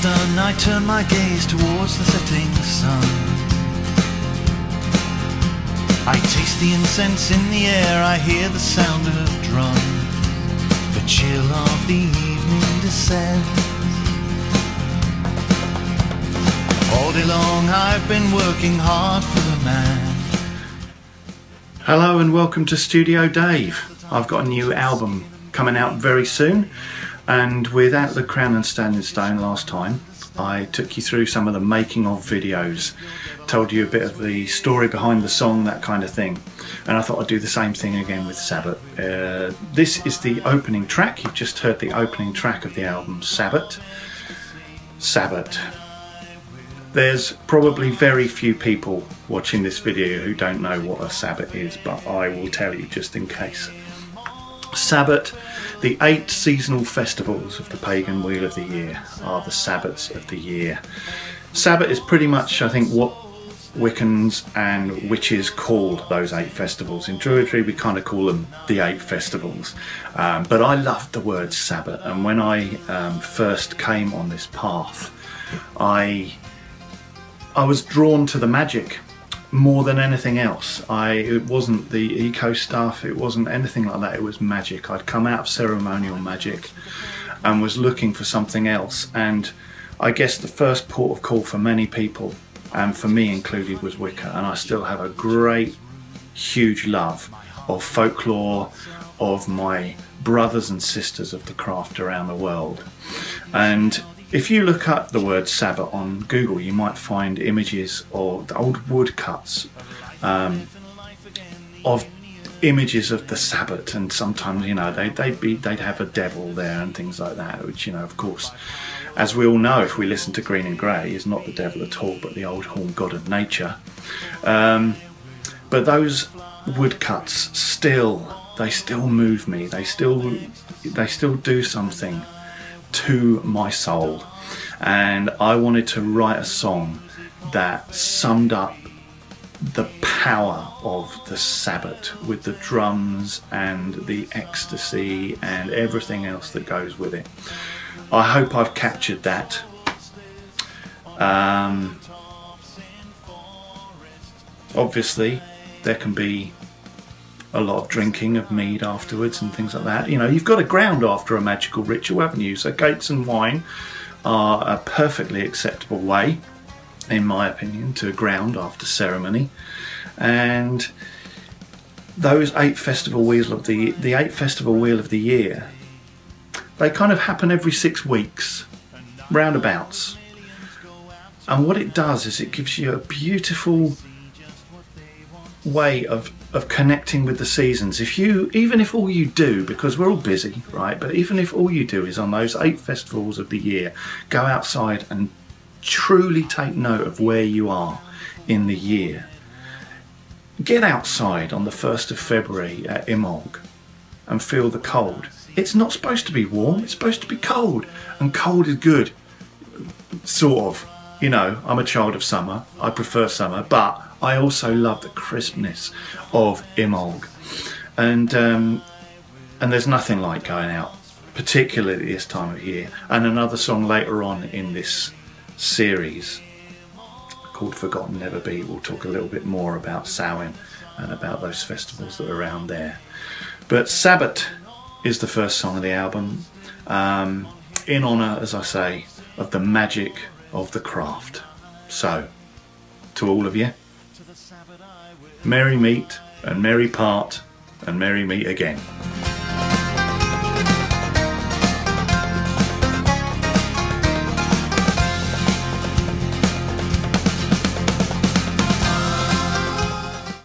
done, I turn my gaze towards the setting sun. I taste the incense in the air, I hear the sound of drums. The chill of the evening descends. All day long I've been working hard for the man. Hello and welcome to Studio Dave. I've got a new album coming out very soon, and without the Crown and Standing Stone last time I took you through some of the making of videos, told you a bit of the story behind the song, that kind of thing, and I thought I'd do the same thing again with Sabbat. This is the opening track. You've just heard the opening track of the album, Sabbat. Sabbat. There's probably very few people watching this video who don't know what a Sabbat is, but I will tell you just in case. Sabbat, the 8 seasonal festivals of the pagan wheel of the year, are the Sabbats of the year. Sabbat is pretty much, I think, what Wiccans and witches call those 8 festivals. In Druidry we kind of call them the 8 festivals, but I loved the word Sabbat, and when I first came on this path I was drawn to the magic more than anything else. It wasn't the eco stuff, it wasn't anything like that, it was magic. I'd come out of ceremonial magic and was looking for something else, and I guess the first port of call for many people, and for me included, was Wicca. And I still have a great, huge love of folklore, of my brothers and sisters of the craft around the world. And if you look up the word Sabbat on Google, you might find images of the old woodcuts of images of the Sabbat, and sometimes, you know, they'd have a devil there and things like that, which, you know, of course, as we all know if we listen to Green and Grey, is not the devil at all, but the old horn god of nature. But those woodcuts still move me. They still do something to my soul, and I wanted to write a song that summed up the power of the Sabbat, with the drums and the ecstasy and everything else that goes with it. I hope I've captured that. Obviously there can be a lot of drinking of mead afterwards and things like that. You know, you've got to ground after a magical ritual, haven't you? So cakes and wine are a perfectly acceptable way, in my opinion, to ground after ceremony. And those 8 festival wheels of the 8 festival wheel of the year, they kind of happen every 6 weeks, roundabouts. And what it does is it gives you a beautiful way of connecting with the seasons. Even if all you do, because we're all busy, right, but even if all you do is on those 8 festivals of the year go outside and truly take note of where you are in the year. Get outside on the 1st of February at Imbolc and feel the cold. It's not supposed to be warm, it's supposed to be cold, and cold is good, sort of. You know, I'm a child of summer, I prefer summer, but I also love the crispness of Imbolc. And there's nothing like going out, particularly this time of year. And another song later on in this series called Forgotten Never Be will talk a little bit more about Samhain and about those festivals that are around there. But Sabbat is the first song of the album, in honour, as I say, of the magic of the craft. So, to all of you, merry meet and merry part and merry meet again.